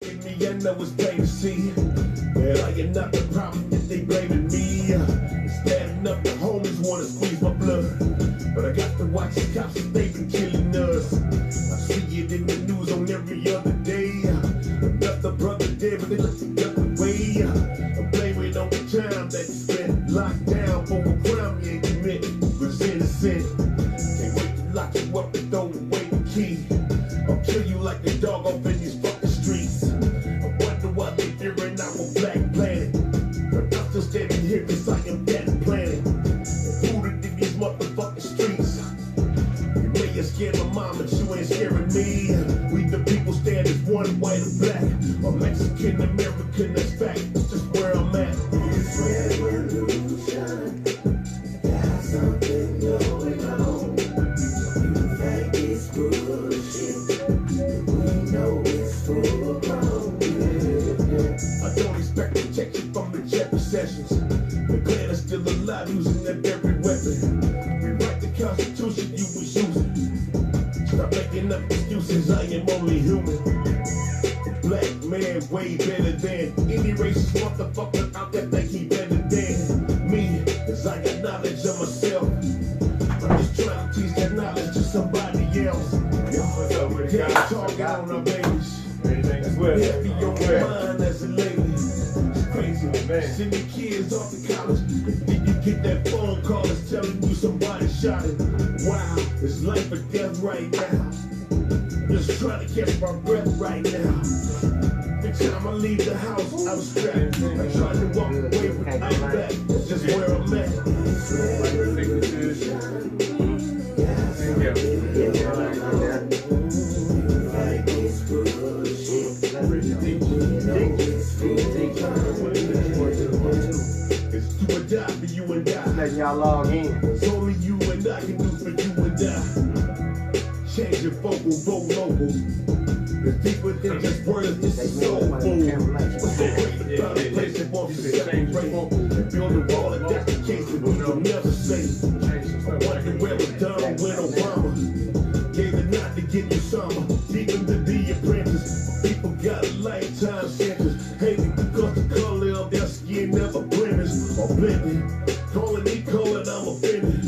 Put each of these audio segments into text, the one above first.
I know it's plain to see that I am not the problem that they blaming me. It's bad enough the homies wanna squeeze my blood, but I got to watch the cops if they've been killing us. I see it in the news on every other day. Another brother dead, but they look the other way. I blame it on the time that you spent locked down for a crime you ain't commit. Was innocent. Can't wait to lock you up and throw away the key. I'll kill you like a dog off in these fucking streets. I wonder why they fearing our black planet. But I'm still standing here cause I am that planet. Rooted in these motherfucking streets. You may have scared my mom, but you ain't scaring me. We the people stand as one, white or black. Or Mexican, American, that's fact. It's just where I'm at. It's revolution. Got something going on. You think it's bullshit. We know it's full grown. I don't expect protection from the jet recessions. The Klan is still alive using that very weapon. Rewrite the Constitution you was using. Stop making up excuses, I am only human. A black man way better than any racist motherfucker out there think he better than me. Cause I got knowledge of myself. I'm just trying to teach that knowledge to somebody else. Get a target on our babies. That's what heavy on my mind as a lady. It's crazy, man. Send the kids off to college. Then you get that phone call that's telling you somebody shot it. Wow, it's life or death right now. Just trying to catch my breath right now. Every time I leave the house, I'm strapped. I try to walk away, but I'm back. That's just where I'm at. It's do or die for you and I. Letting y'all log in. It's only you and I can do for you and I. Change your vocal, vote local. It's deeper than just words, this is soul food. What's so great about a place that wants to separate? Build a wall if that's the case, but we will never say. I wonder where was done when Obama gave the nod to get you summer. Even to the apprentice, people got a lifetime sentence. Hating because the color of their skin never blemished or blended. Calling me cold, I'm offended.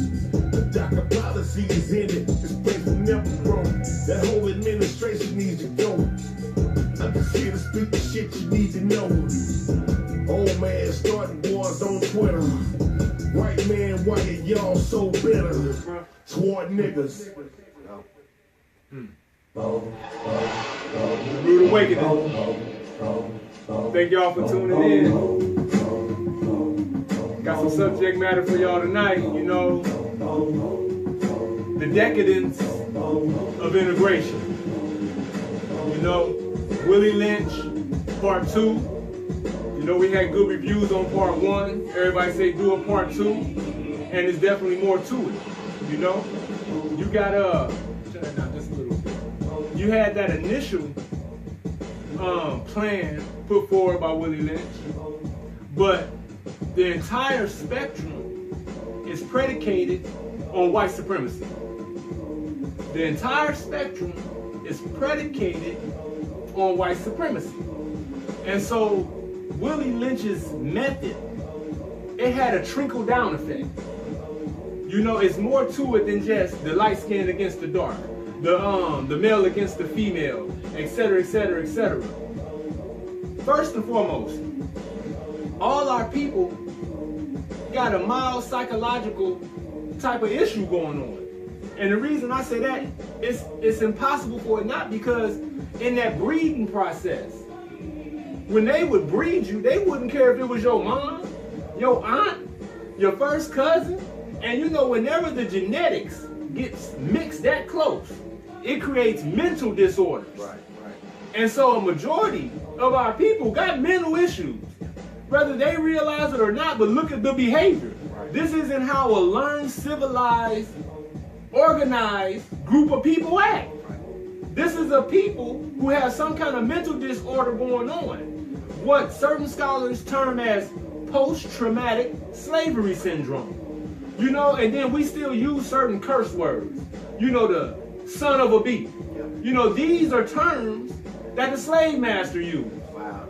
The DACA policy is ended. This place will never grow. That whole administration needs to go. I'm just here to speak the shit you need to know. Old man starting wars on Twitter. White man, why are y'all so bitter? Toward niggas. Rude Awakening. Thank y'all for tuning in. Got some subject matter for y'all tonight, you know. The decadence of integration. You know, Willie Lynch, part 2. You know, we had good reviews on part 1. Everybody say do a part 2. And there's definitely more to it. You know? You got turn that down just a little bit. You had that initial plan put forward by Willie Lynch, but the entire spectrum is predicated on white supremacy. The entire spectrum is predicated on white supremacy. And so Willie Lynch's method, it had a trickle-down effect. You know, it's more to it than just the light skin against the dark, the male against the female, etc., etc., etc. First and foremost, all our people got a mild psychological type of issue going on. And the reason I say that is it's impossible for it not, because in that breeding process, when they would breed you, they wouldn't care if it was your mom, your aunt, your first cousin. And you know, whenever the genetics gets mixed that close, it creates mental disorders. Right. And so a majority of our people got mental issues, whether they realize it or not, but look at the behavior. Right. This isn't how a learned, civilized, organized group of people act. Right. This is a people who have some kind of mental disorder going on. What certain scholars term as post-traumatic slavery syndrome. You know, and then we still use certain curse words. You know, the son of a bee. You know, these are terms that the slave master used. Wow.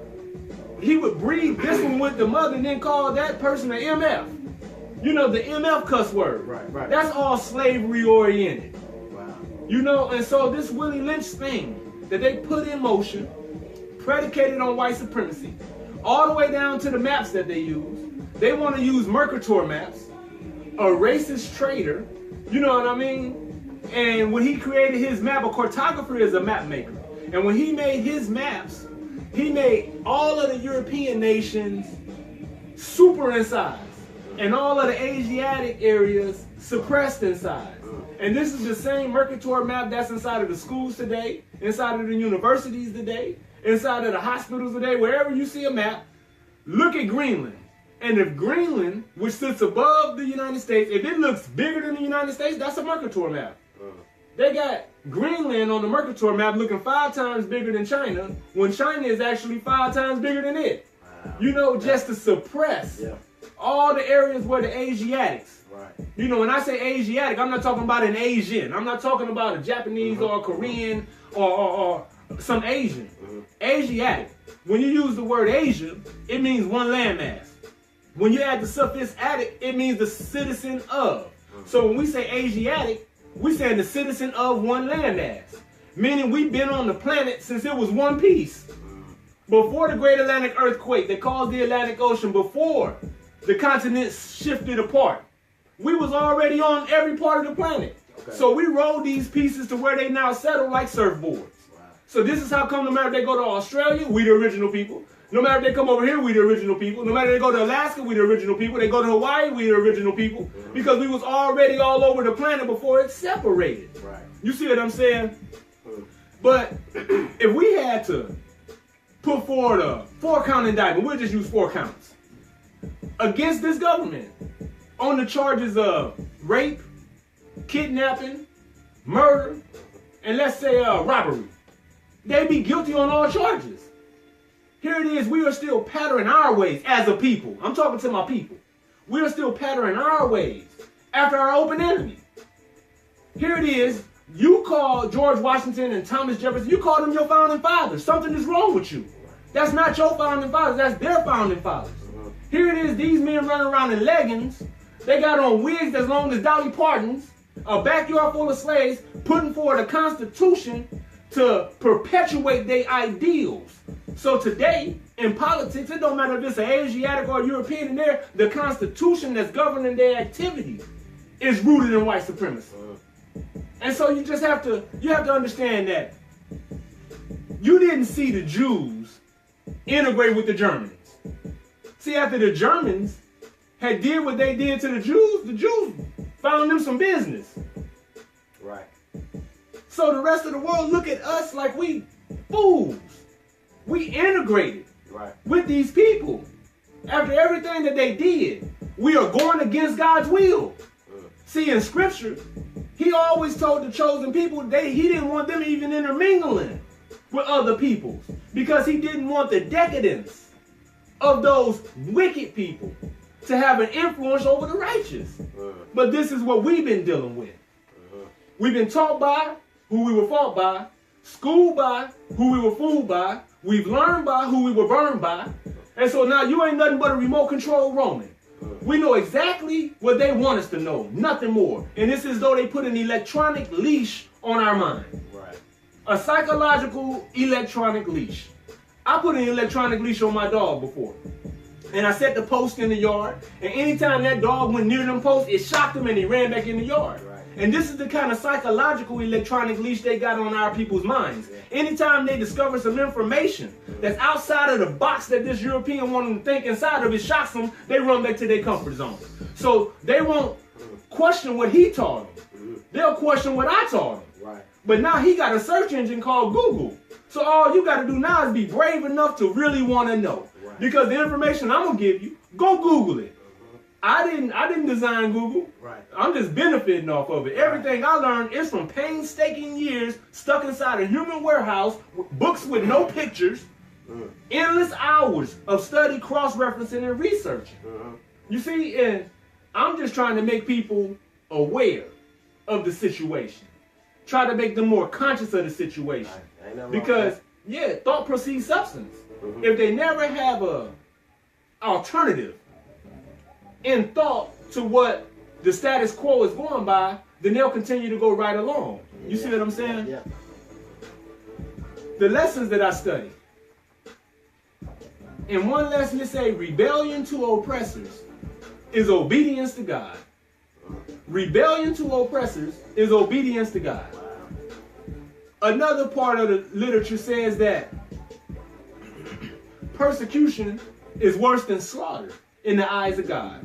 He would breed this one with the mother and then call that person an MF. You know, the MF cuss word. Right. That's all slavery oriented. Wow. You know, and so this Willie Lynch thing that they put in motion, predicated on white supremacy, all the way down to the maps that they use. They want to use Mercator maps, a racist trader, you know what I mean? And when he created his map, a cartographer is a map maker. And when he made his maps, he made all of the European nations super in size, and all of the Asiatic areas suppressed in size. And this is the same Mercator map that's inside of the schools today, inside of the universities today, inside of the hospitals today. Wherever you see a map, look at Greenland. And if Greenland, which sits above the United States, if it looks bigger than the United States, that's a Mercator map. They got Greenland on the Mercator map looking 5 times bigger than China, when China is actually 5 times bigger than it. Wow. You know, just to suppress all the areas where the Asiatics. Right. You know, when I say Asiatic, I'm not talking about an Asian. I'm not talking about a Japanese or a Korean or some Asian. Asiatic. When you use the word Asia, it means one landmass. When you add the suffix "atic," it means the citizen of. So when we say Asiatic, we saying the citizen of one landmass. Meaning we've been on the planet since it was one piece. Before the Great Atlantic Earthquake that caused the Atlantic Ocean, before the continents shifted apart, we was already on every part of the planet. Okay. So we rolled these pieces to where they now settle like surfboards. Wow. So this is how come no matter if they go to Australia, we the original people. No matter if they come over here, we the original people. No matter if they go to Alaska, we the original people. They go to Hawaii, we the original people. Because we was already all over the planet before it separated. Right. You see what I'm saying? But if we had to put forward a 4-count indictment, we'll just use 4 counts, against this government on the charges of rape, kidnapping, murder, and let's say robbery, they'd be guilty on all charges. Here it is, we are still patterning our ways as a people. I'm talking to my people. We are still patterning our ways after our open enemy. Here it is, you call George Washington and Thomas Jefferson, you call them your founding fathers. Something is wrong with you. That's not your founding fathers, that's their founding fathers. Here it is, these men running around in leggings. They got on wigs as long as Dolly Parton's, a backyard full of slaves, putting forward a constitution to perpetuate their ideals. So today, in politics, it don't matter if it's an Asiatic or European in there, the constitution that's governing their activities is rooted in white supremacy. And so you just have to understand that you didn't see the Jews integrate with the Germans. See, after the Germans had did what they did to the Jews found them some business. Right. So the rest of the world look at us like we fools. We integrated with these people. After everything that they did, we are going against God's will. See, in Scripture, He always told the chosen people He didn't want them even intermingling with other peoples because He didn't want the decadence of those wicked people to have an influence over the righteous. But this is what we've been dealing with. We've been taught by who we were fought by, schooled by who we were fooled by, we've learned by who we were burned by, and so now you ain't nothing but a remote control Roman. We know exactly what they want us to know, nothing more. And it's as though they put an electronic leash on our mind. Right. A psychological electronic leash. I put an electronic leash on my dog before. And I set the post in the yard, and anytime that dog went near them posts, it shocked him and he ran back in the yard. Right. And this is the kind of psychological electronic leash they got on our people's minds. Anytime they discover some information that's outside of the box that this European wanted to think inside of, it shocks them, they run back to their comfort zone. So they won't question what he taught them. They'll question what I taught them. Right. But now he got a search engine called Google. So all you got to do now is be brave enough to really want to know. Right. Because the information I'm going to give you, go Google it. I didn't design Google. Right. I'm just benefiting off of it. Everything I learned is from painstaking years stuck inside a human warehouse, with books with no pictures, endless hours of study, cross-referencing, and researching. You see, and I'm just trying to make people aware of the situation. Try to make them more conscious of the situation. Because Yeah, thought precedes substance. If they never have a alternative in thought to what the status quo is going by, then they'll continue to go right along. You see what I'm saying? Yeah. The lessons that I study. In one lesson, it say rebellion to oppressors is obedience to God. Rebellion to oppressors is obedience to God. Another part of the literature says that persecution is worse than slaughter in the eyes of God.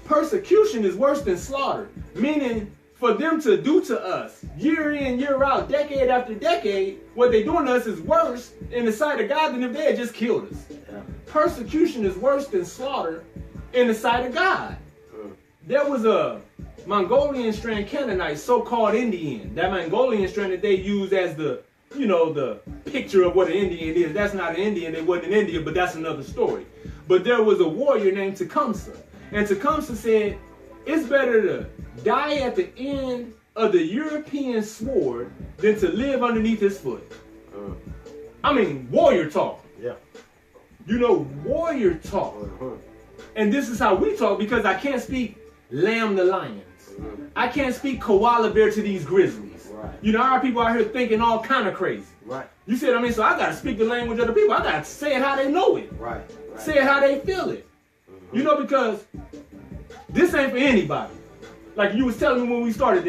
Persecution is worse than slaughter, meaning for them to do to us year in, year out, decade after decade, what they're doing to us is worse in the sight of God than if they had just killed us. Yeah. Persecution is worse than slaughter in the sight of God. There was a Mongolian strand Canaanite, so-called Indian. That Mongolian strand that they use as the, you know, the picture of what an Indian is. That's not an Indian. They wasn't in India, but that's another story. But there was a warrior named Tecumseh. And Tecumseh said, it's better to die at the end of the European sword than to live underneath his foot. I mean, warrior talk. Yeah. You know, warrior talk. And this is how we talk, because I can't speak lamb to lions. I can't speak koala bear to these grizzlies. Right. You know, our people out here thinking all kind of crazy. Right. You see what I mean? So I got to speak the language of the people. I got to say it how they know it. Right. Say it how they feel it. You know, because this ain't for anybody. Like you was telling me when we started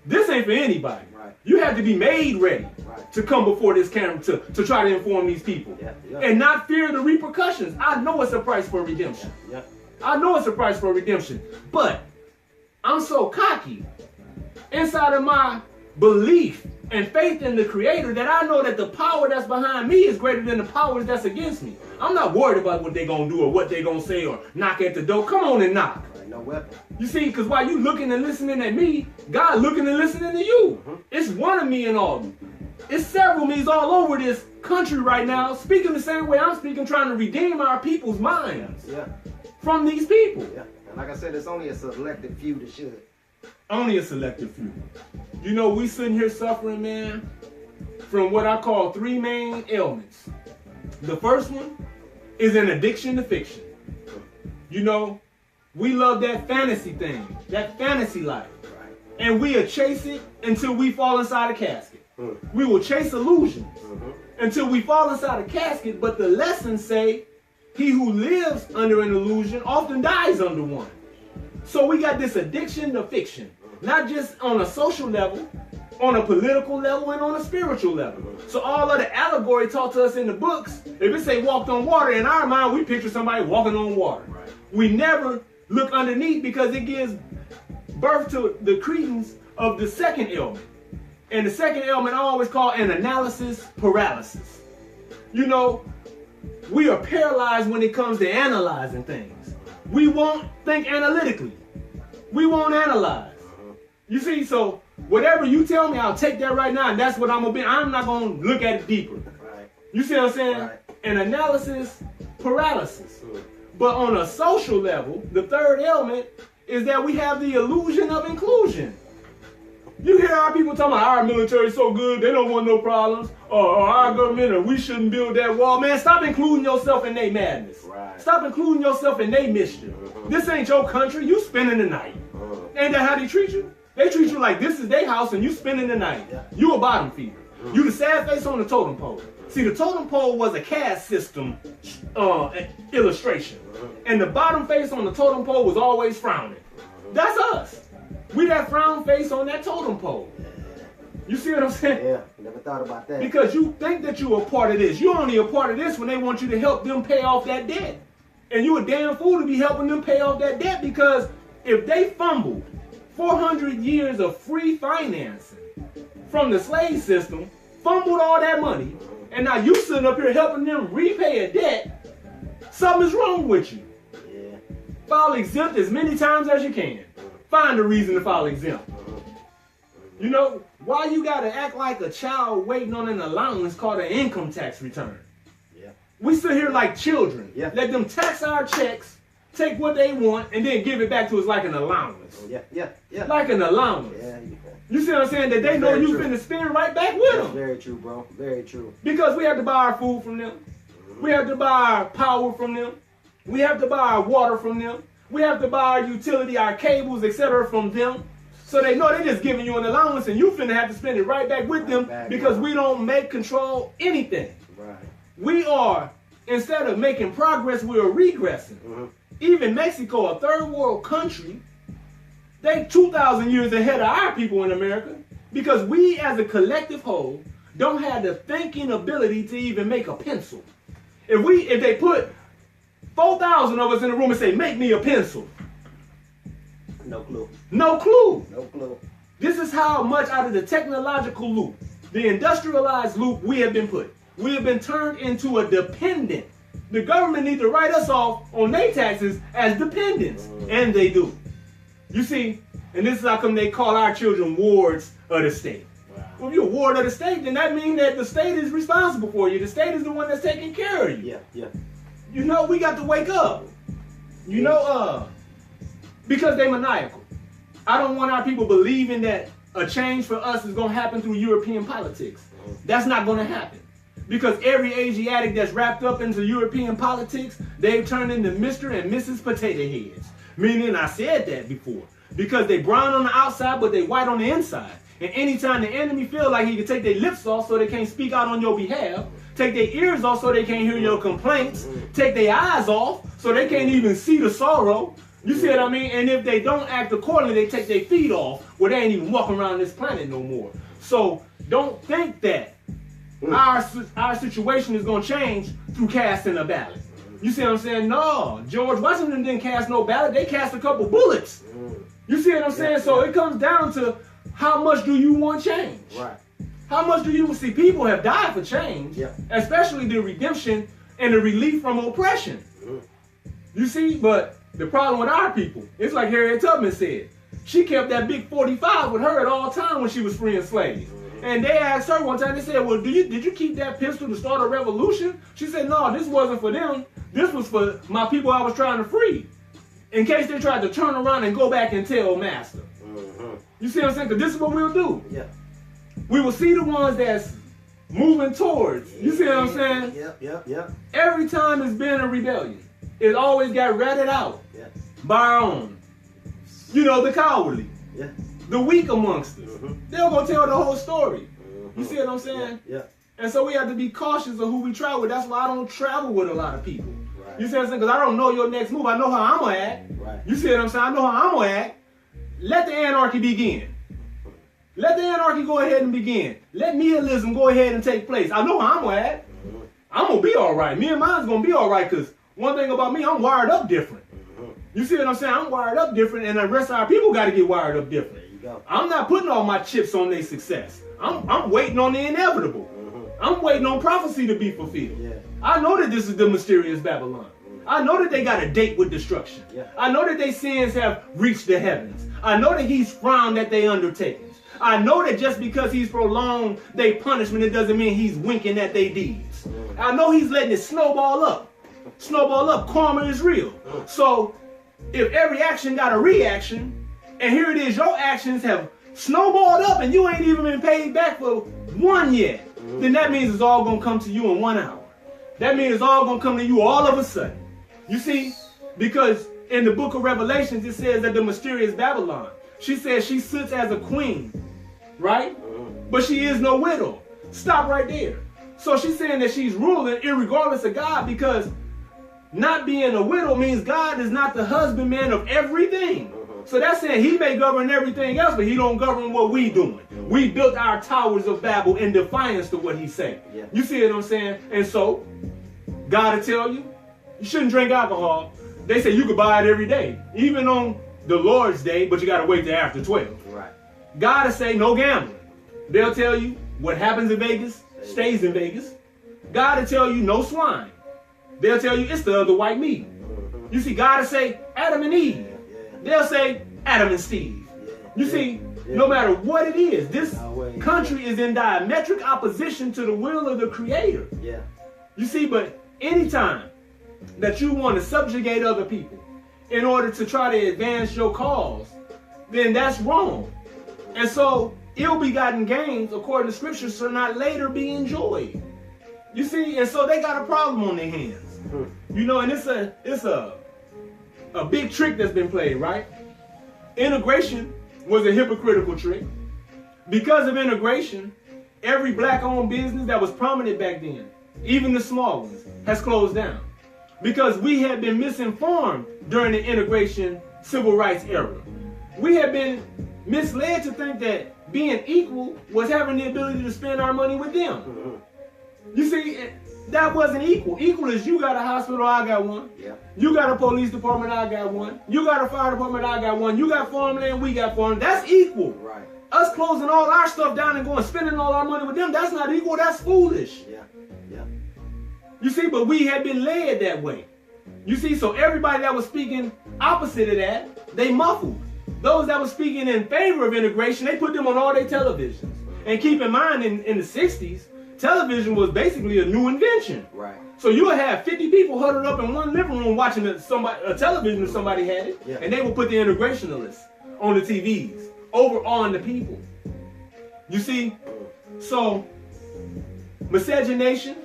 this ain't for anybody. Right. You have to be made ready to come before this camera to try to inform these people. And not fear the repercussions. I know it's a price for redemption. I know it's a price for redemption. But I'm so cocky inside of my belief and faith in the Creator that I know that the power that's behind me is greater than the powers that's against me. I'm not worried about what they're going to do or what they're going to say or knock at the door. Come on and knock. No weapon. You see, because while you looking and listening at me, God looking and listening to you. It's one of me and all. It's several me's all over this country right now, speaking the same way I'm speaking, trying to redeem our people's minds from these people. And like I said, it's only a selected few that should. Only a selected few. You know, we sitting here suffering, man, from what I call 3 main ailments. The first one is an addiction to fiction. You know, we love that fantasy thing, that fantasy life. And we'll chase it until we fall inside a casket. We will chase illusions until we fall inside a casket, but the lessons say, he who lives under an illusion often dies under one. So we got this addiction to fiction, not just on a social level, on a political level, and on a spiritual level. So all of the allegory taught to us in the books, if it say walked on water, in our mind we picture somebody walking on water. We never look underneath because it gives birth to the credence of the second ailment. And the second ailment I always call an analysis paralysis. You know, we are paralyzed when it comes to analyzing things. We won't think analytically. We won't analyze. You see, so whatever you tell me, I'll take that right now, and that's what I'm going to be. I'm not going to look at it deeper. You see what I'm saying? An analysis paralysis. But on a social level, the third element is that we have the illusion of inclusion. You hear our people talking about our military is so good, they don't want no problems, or our government, or we shouldn't build that wall. Man, stop including yourself in their madness. Stop including yourself in their mischief. This ain't your country, you spending the night. Ain't that how they treat you? They treat you like this is their house and you spending the night. You a bottom feeder. You the sad face on the totem pole. See, the totem pole was a caste system illustration. And the bottom face on the totem pole was always frowning. That's us. We that frown face on that totem pole. You see what I'm saying? Yeah, never thought about that. Because you think that you are part of this. You're only a part of this when they want you to help them pay off that debt. And you a damn fool to be helping them pay off that debt, because if they fumbled 400 years of free financing from the slave system, fumbled all that money, and now you sitting up here helping them repay a debt, something's wrong with you. File exempt as many times as you can. Find a reason to file exempt. You know, why you gotta act like a child waiting on an allowance called an income tax return? We sit here like children. Let them tax our checks take what they want and then give it back to us like an allowance. Yeah. Like an allowance. Yeah. You see what I'm saying? That they know you finna spend right back with them. Very true, bro. Very true. Because we have to buy our food from them. We have to buy our power from them. We have to buy our water from them. We have to buy our utility, our cables, etc. from them. So they know they're just giving you an allowance and you finna have to spend it right back with them because we don't make control anything. Right. We are, instead of making progress, we are regressing. Even Mexico, a third world country, they 2,000 years ahead of our people in America because we as a collective whole don't have the thinking ability to even make a pencil. If they put 4,000 of us in a room and say, make me a pencil. No clue. No clue. No clue. This is how much out of the technological loop, the industrialized loop we have been put. We have been turned into a dependent. The government needs to write us off on their taxes as dependents. And they do. You see, and this is how come they call our children wards of the state. Wow. Well, if you're a ward of the state, then that means that the state is responsible for you. The state is the one that's taking care of you. Yeah. You know, we got to wake up. You know, because they're maniacal. I don't want our people believing that a change for us is going to happen through European politics. That's not going to happen. Because every Asiatic that's wrapped up into European politics, they've turned into Mr. and Mrs. Potato Heads. Meaning, I said that before. Because they brown on the outside, but they white on the inside. And anytime the enemy feel like he can take their lips off so they can't speak out on your behalf, take their ears off so they can't hear your complaints, take their eyes off so they can't even see the sorrow. You see what I mean? And if they don't act accordingly, they take their feet off where they ain't even walking around this planet no more. So don't think that our situation is going to change through casting a ballot. You see what I'm saying? No, George Washington didn't cast no ballot. They cast a couple bullets. You see what I'm saying? So it comes down to how much do you want change? Right. How much do you see? People have died for change, especially the redemption and the relief from oppression. You see, but the problem with our people, it's like Harriet Tubman said. She kept that big 45 with her at all times when she was freeing slaves. And they asked her one time, they said, well, did you keep that pistol to start a revolution? She said, no, this wasn't for them. This was for my people I was trying to free. In case they tried to turn around and go back and tell master. You see what I'm saying? Because this is what we'll do. Yeah. We will see the ones that's moving towards. You see what I'm saying? Yep. Every time it's been a rebellion, it always got ratted out by our own. You know, the cowardly. Yeah. The weak amongst us. They'll go tell the whole story. You see what I'm saying? Yeah. And so we have to be cautious of who we travel with. That's why I don't travel with a lot of people. You see what I'm saying? Because I don't know your next move. I know how I'm going to act. You see what I'm saying? I know how I'm going to act. Let the anarchy begin. Let the anarchy go ahead and begin. Let nihilism go ahead and take place. I know how I'm going to act. I'm going to be all right. Me and mine's going to be all right because one thing about me, I'm wired up different. You see what I'm saying? I'm wired up different and the rest of our people got to get wired up different. I'm not putting all my chips on their success. I'm waiting on the inevitable. I'm waiting on prophecy to be fulfilled. I know that this is the mysterious Babylon. I know that they got a date with destruction. I know that their sins have reached the heavens. I know that he's frowned at their undertakings. I know that just because he's prolonged their punishment, it doesn't mean he's winking at their deeds. I know he's letting it snowball up. Snowball up. Karma is real. So if every action got a reaction, and here it is, your actions have snowballed up and you ain't even been paid back for one yet, then that means it's all going to come to you in 1 hour. That means it's all going to come to you all of a sudden. You see, because in the book of Revelations, it says that the mysterious Babylon, she says she sits as a queen, right? But she is no widow. Stop right there. So she's saying that she's ruling irregardless of God because not being a widow means God is not the husbandman of everything. So that's saying he may govern everything else, but he don't govern what we doing. We built our towers of Babel in defiance to what he's saying. You see what I'm saying? And so, God will tell you, you shouldn't drink alcohol. They say you could buy it every day, even on the Lord's day, but you got to wait till after 12. Right. God will say no gambling. They'll tell you what happens in Vegas stays in Vegas. God will tell you no swine. They'll tell you it's the other white meat. You see, God will say Adam and Eve. They'll say Adam and Steve. You see, no matter what it is, this country is in diametric opposition to the will of the Creator. You see, but anytime that you want to subjugate other people, in order to try to advance your cause, then that's wrong. And so ill-begotten gains, according to scripture, shall not later be enjoyed. You see, and so they got a problem on their hands. You know, and it's a big trick that's been played, right? Integration was a hypocritical trick. Because of integration, every black-owned business that was prominent back then, even the small ones, has closed down. Because we had been misinformed during the integration civil rights era. We had been misled to think that being equal was having the ability to spend our money with them. You see, that wasn't equal. Equal is you got a hospital, I got one. Yeah. You got a police department, I got one. You got a fire department, I got one. You got farmland, we got farmland. That's equal. Right. Us closing all our stuff down and going spending all our money with them, that's not equal, that's foolish. Yeah. Yeah. You see, but we had been led that way. You see, so everybody that was speaking opposite of that, they muffled. Those that were speaking in favor of integration, they put them on all their televisions. And keep in mind, in the 60s, television was basically a new invention. Right. So you would have 50 people huddled up in one living room watching a television if somebody had it, Yeah. and they would put the integrationalists on the TVs over on the people. You see, so miscegenation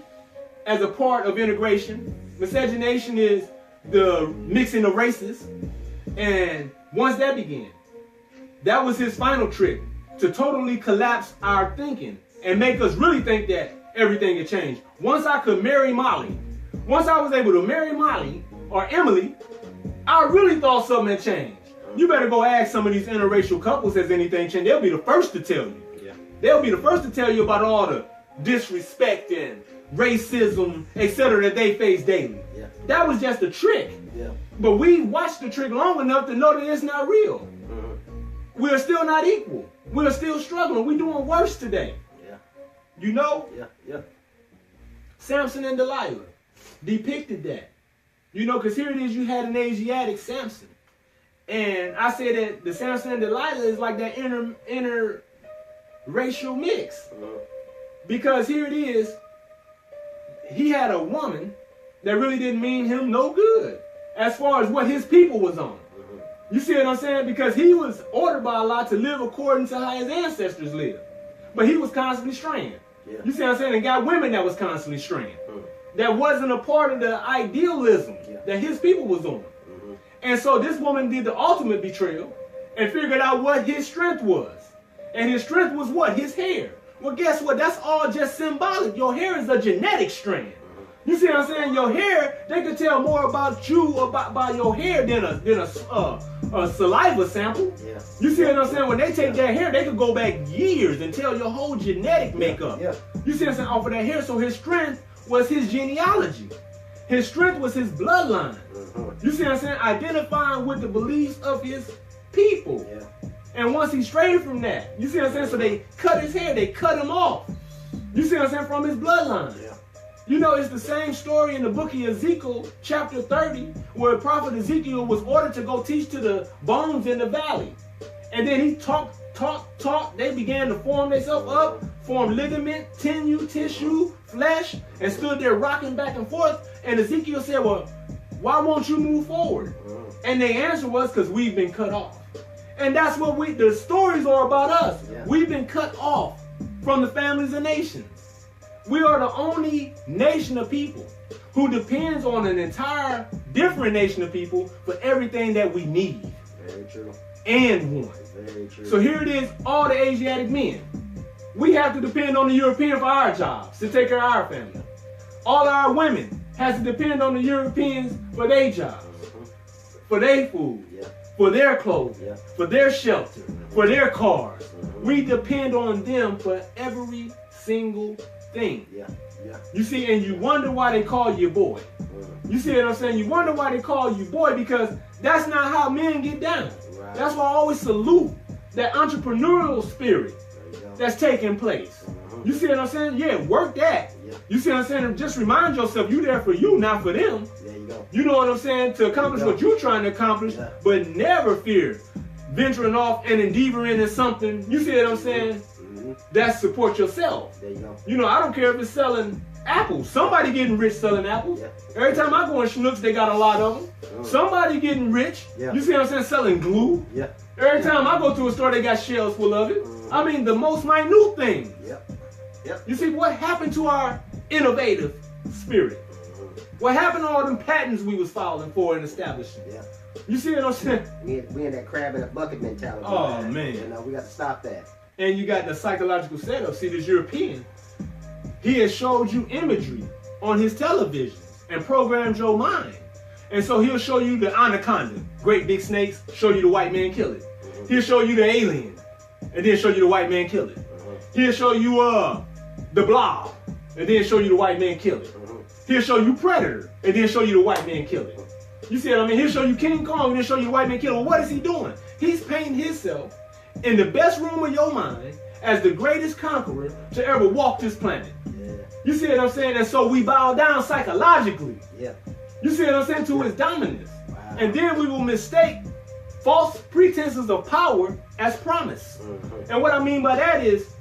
as a part of integration. Miscegenation is the mixing of races, and once that began, that was his final trick to totally collapse our thinking and make us really think that everything had changed. Once I could marry Molly, once I was able to marry Molly or Emily, I really thought something had changed. You better go ask some of these interracial couples, has anything changed? They'll be the first to tell you. Yeah. They'll be the first to tell you about all the disrespect and racism, etc. that they face daily. Yeah. That was just a trick. Yeah. But we watched the trick long enough to know that it's not real. We're still not equal. We're still struggling. We're doing worse today. Yeah. You know? Yeah. Yeah. Samson and Delilah depicted that. You know, because here it is, you had an Asiatic Samson. And I say that the Samson and Delilah is like that interracial mix. Because here it is, he had a woman that really didn't mean him no good as far as what his people was on. You see what I'm saying? Because he was ordered by Allah to live according to how his ancestors lived. But he was constantly straying. Yeah. You see what I'm saying? And got women that was constantly straying. That wasn't a part of the idealism that his people was on. And so this woman did the ultimate betrayal and figured out what his strength was. And his strength was what? His hair. Well, guess what? That's all just symbolic. Your hair is a genetic strand. You see what I'm saying? Your hair, they could tell more about you by your hair than a saliva sample. Yeah. You see what I'm saying? When they take that hair, they could go back years and tell your whole genetic makeup. Yeah. You see what I'm saying? Off of that hair. So his strength was his genealogy. His strength was his bloodline. You see what I'm saying? Identifying with the beliefs of his people. Yeah. And once he strayed from that, you see what I'm saying? So they cut his hair, they cut him off. You see what I'm saying? From his bloodline. Yeah. You know, it's the same story in the book of Ezekiel, chapter 30, where prophet Ezekiel was ordered to go teach to the bones in the valley. And then he talked. They began to form themselves up, form ligament, tissue, flesh, and stood there rocking back and forth. And Ezekiel said, well, why won't you move forward? And the answer was, because we've been cut off. And that's what the stories are about us. Yeah. We've been cut off from the families of nations. We are the only nation of people who depends on an entire different nation of people for everything that we need. Very true. And want. Very true. So here it is, all the Asiatic men. We have to depend on the European for our jobs, to take care of our family. All our women has to depend on the Europeans for their jobs, for their food, for their clothing, for their shelter, for their cars. We depend on them for every single thing. You see, and you wonder why they call you boy. You see what I'm saying? You wonder why they call you boy, because that's not how men get down. That's why I always salute that entrepreneurial spirit that's taking place. You see what I'm saying? Yeah, work that. You see what I'm saying? Just remind yourself you're there for you, not for them. There you go. You know what I'm saying? To accomplish what you're trying to accomplish, but never fear venturing off and endeavoring in something. You see what I'm saying? That support yourself. There you go. You know, I don't care if it's selling apples. Somebody getting rich selling apples. Yeah. Every time I go in Schnucks, they got a lot of them. Somebody getting rich. Yeah. You see what I'm saying? Selling glue. Yeah. Every time I go to a store, they got shelves full of it. I mean, the most minute things. Yep. Yep. You see, what happened to our innovative spirit? What happened to all them patents we was filing for and establishing? Yeah. You see what I'm saying? We in that crab in a bucket mentality. Oh, man. You know, we got to stop that. And you got the psychological setup. See, this European, he has showed you imagery on his television and programmed your mind. And so he'll show you the anaconda, great big snakes, show you the white man kill it. He'll show you the alien, and then show you the white man kill it. He'll show you the blob, and then show you the white man kill it. He'll show you Predator, and then show you the white man kill it. You see what I mean? He'll show you King Kong, and then show you the white man kill it. Well, what is he doing? He's painting himself in the best room of your mind as the greatest conqueror to ever walk this planet. Yeah. You see what I'm saying? And so we bow down psychologically. Yeah. You see what I'm saying? To his dominance. Wow. And then we will mistake false pretenses of power as promise. And what I mean by that is,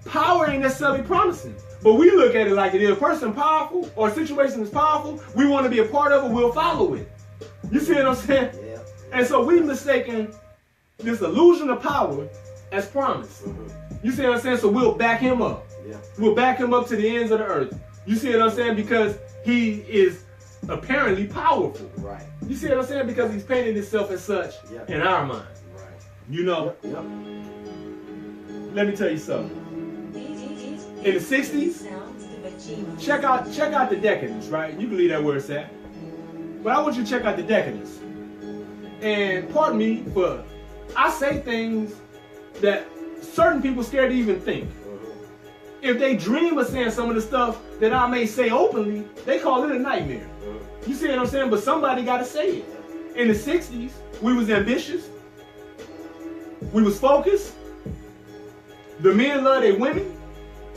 power ain't necessarily promising. But we look at it like it is. A person powerful or a situation is powerful, we want to be a part of it, we'll follow it. You see what I'm saying? Yeah. And so we mistaken this illusion of power as promise. You see what I'm saying? So we'll back him up. Yeah. We'll back him up to the ends of the earth. You see what I'm saying? Because he is apparently powerful. Right. You see what I'm saying? Because he's painted himself as such in our mind. Right. You know, Yep. let me tell you something. In the 60s, check out the decadence, right? You can leave that where it's at. But I want you to check out the decadence. And pardon me for, I say things that certain people scared to even think. If they dream of saying some of the stuff that I may say openly, they call it a nightmare. You see what I'm saying? But somebody got to say it. In the 60s, we was ambitious. We was focused. The men loved their women.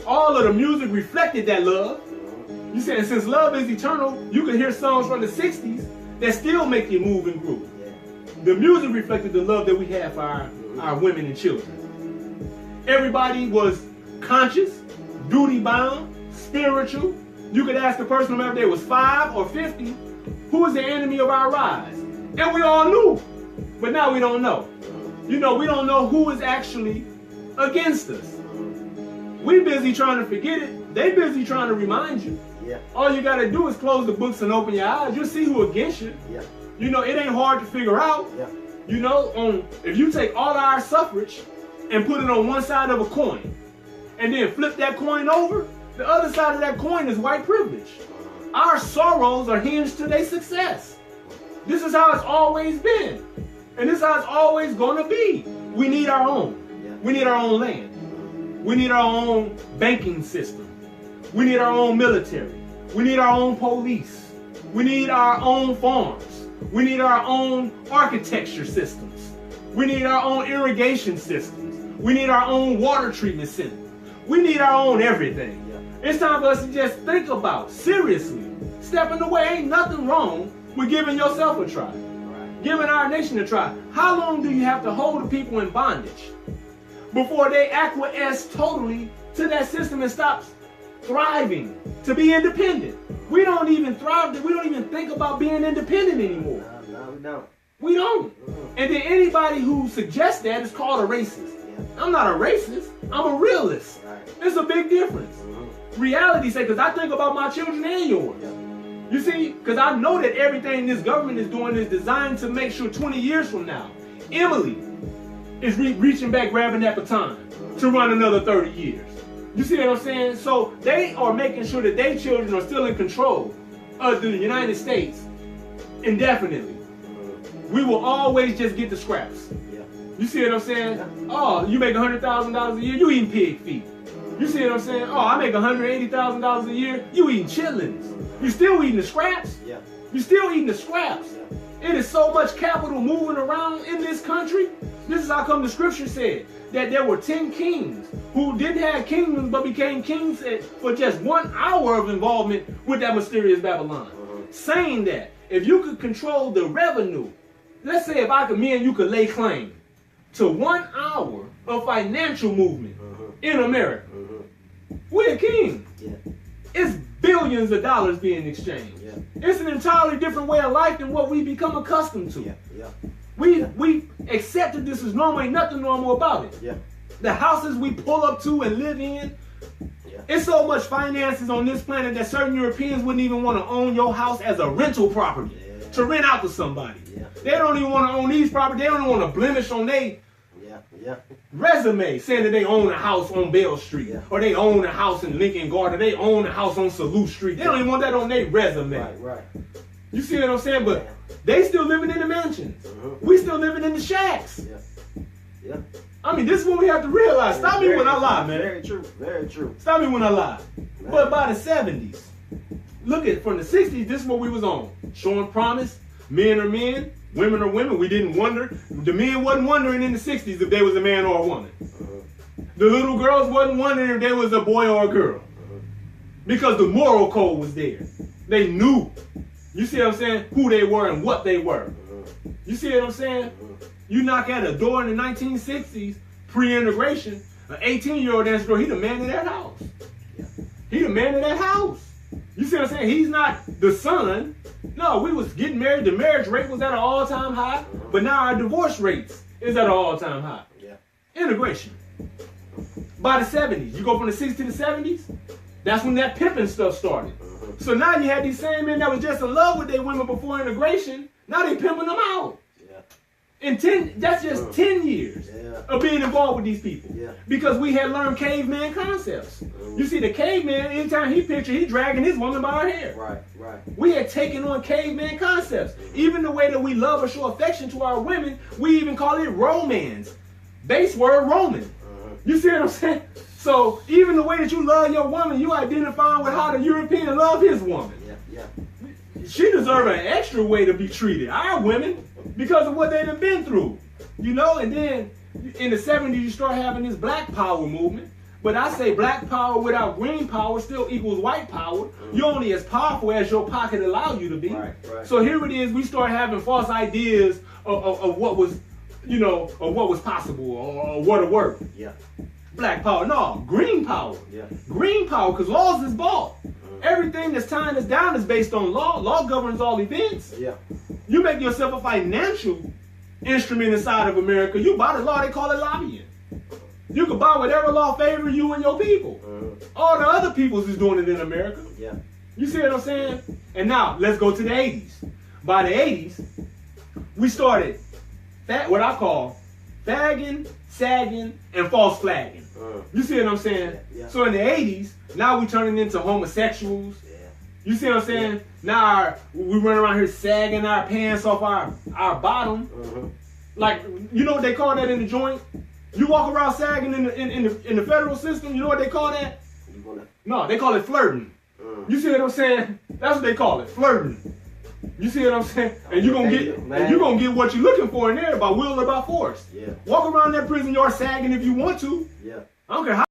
All of the music reflected that love. You see, and since love is eternal, you can hear songs from the 60s that still make you move and groove. The music reflected the love that we have for our women and children. Everybody was conscious, duty-bound, spiritual. You could ask a person, no matter if they was 5 or 50, who is the enemy of our rise? And we all knew, but now we don't know. You know, we don't know who is actually against us. We busy trying to forget it. They busy trying to remind you. Yeah. All you got to do is close the books and open your eyes. You'll see who against you. Yeah. You know, it ain't hard to figure out. Yeah. You know, if you take all our suffrage and put it on one side of a coin, and then flip that coin over, the other side of that coin is white privilege. Our sorrows are hinged to their success. This is how it's always been. And this is how it's always going to be. We need our own. Yeah. We need our own land. We need our own banking system. We need our own military. We need our own police. We need our own farms. We need our own architecture systems. We need our own irrigation systems. We need our own water treatment systems. We need our own everything. Yeah. It's time for us to just think about, seriously, stepping away. Ain't nothing wrong with giving yourself a try. Right. Giving our nation a try. How long do you have to hold the people in bondage before they acquiesce totally to that system and stop thriving to be independent? We don't even thrive. We don't even think about being independent anymore. No, we don't. We don't. And then anybody who suggests that is called a racist. I'm not a racist. I'm a realist. Right. It's a big difference. Reality say, because I think about my children and yours. You see, because I know that everything this government is doing is designed to make sure 20 years from now, Emily is reaching back, grabbing that baton to run another 30 years. You see what I'm saying? So they are making sure that their children are still in control of the United States indefinitely. We will always just get the scraps. You see what I'm saying? Oh, you make $100,000 a year, you eating pig feet. You see what I'm saying? Oh, I make $180,000 a year, you eating chitlins. You still eating the scraps? Yeah. You still eating the scraps. It is so much capital moving around in this country. This is how come the scripture said that there were 10 kings who didn't have kingdoms but became kings for just 1 hour of involvement with that mysterious Babylon. Saying that if you could control the revenue, let's say if me and you could lay claim to 1 hour of financial movement in America, we're a king. Yeah. It's billions of dollars being exchanged. Yeah. It's an entirely different way of life than what we become accustomed to. Yeah. Yeah. We accepted this as normal. Ain't nothing normal about it. Yeah. The houses we pull up to and live in, Yeah. it's so much finances on this planet that certain Europeans wouldn't even want to own your house as a rental property to rent out to somebody. Yeah. They don't even want to own these properties. They don't even want to blemish on their resume saying that they own a house on Bell Street or they own a house in Lincoln Garden. They own a house on Salute Street. They don't even want that on their resume. Right. You see what I'm saying? But they still living in the mansions. We still living in the shacks. Yeah. I mean, this is what we have to realize. Stop me when I lie, man. Very true. Very true. Stop me when I lie. But by the 70s, look at from the 60s, this is what we was on. Showing promise. Men are men. Women are women. We didn't wonder. The men wasn't wondering in the 60s if they was a man or a woman. The little girls wasn't wondering if they was a boy or a girl. Because the moral code was there. They knew. You see what I'm saying? Who they were and what they were. You see what I'm saying? You knock at a door in the 1960s, pre-integration, an 18-year-old answer door, he the man of that house. He the man of that house. You see what I'm saying? He's not the son. No, we was getting married. The marriage rate was at an all-time high, but now our divorce rates is at an all-time high. Integration. By the 70s, you go from the 60s to the 70s, that's when that pimping stuff started. So now you had these same men that was just in love with their women before integration, now they pimping them out. That's just 10 years of being involved with these people. Because we had learned caveman concepts. You see, the caveman, anytime he picture, he dragging his woman by her hair. Right. We had taken on caveman concepts. Even the way that we love or show affection to our women, we even call it romance. Base word Roman. You see what I'm saying? So even the way that you love your woman, you identifying with how the European love his woman. She deserves an extra way to be treated. Our women, because of what they done been through. You know, and then in the 70s, you start having this black power movement. But I say black power without green power still equals white power. You're only as powerful as your pocket allows you to be. So here it is, we start having false ideas of what was, you know, of what was possible or what it worked. Black power, no, green power. Green power, because laws is bought. Everything that's tying us down is based on law. Law governs all events. You make yourself a financial instrument inside of America. You buy the law, they call it lobbying. You can buy whatever law favors you and your people. All the other peoples is doing it in America. You see what I'm saying? And now, let's go to the 80s. By the 80s, we started what I call fagging, sagging, and false flagging. You see what I'm saying? So in the 80s, now we turning into homosexuals. You see what I'm saying? Now we run around here sagging our pants off our bottom. Like, you know what they call that in the joint? You walk around sagging in the federal system, you know what they call that? No, they call it flirting. You see what I'm saying? That's what they call it, flirting. You see what I'm saying? And you're gonna get what you're looking for in there by will or by force. Walk around that prison yard sagging if you want to. I don't care how